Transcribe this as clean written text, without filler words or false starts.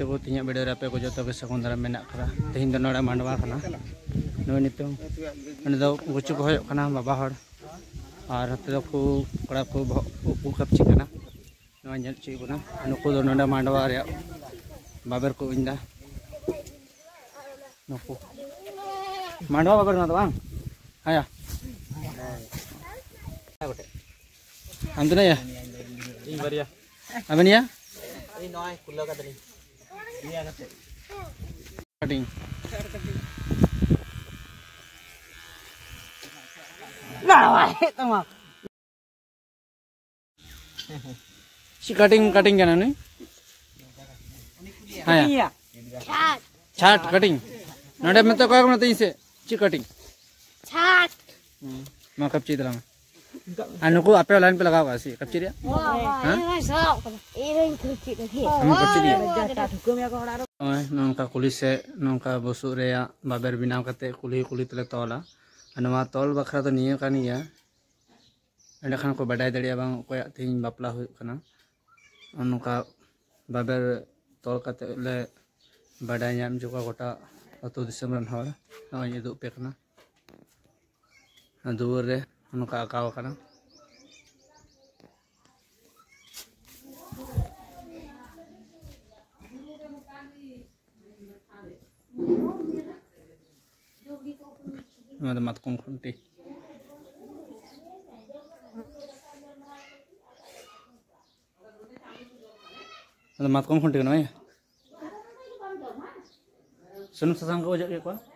गाते को तीन वीडियो रे पे को जो के सगुन दारा मेना करा तेहिन दो नोड़ा मांडवा कना नो नितो अने दो गुचु को होयो कना बाबा हर और हते दो को कड़ा को उ कपची कना नो ñel ची बना नुको दो नोड़ा मांडवा रे बाबर को इंदा नुको मांडवा बाबर ना तो बांग आया हम तो नहीं है बढ़िया अबे नहीं है ये नॉय कुल्ला का तनी लिया करते कटिंग गावा है तमा सी कटिंग क्या ना नहीं हाँ छाट कटिंग नोड़े में तो क्या करना तीन से ची कटिंग छाट माँ कब चीज़ लगा अनुको आपे लाइन पे लगाओ ऐसे कब चिड़िया हाँ हम कब चिड़िया नौका कुलिस से नौका बसु रे बाबर बिनाव करते कुली तले तोला अनुमा तोल बखरा तो निये का नहीं है एंड खान को बढ़ाई दड़िया बांग कोई तीन बापला हुई खाना नौका बाबर तोल करते ले बढ़ाई जाम जो का गोटा अतु दिसंबर हर नौ ये दो पे खाना दूर रे उनका आकाव करना मतलब मतकों खुंटी मतलब मतकों खुंटी ना ये सुन ससंग को वजह क्या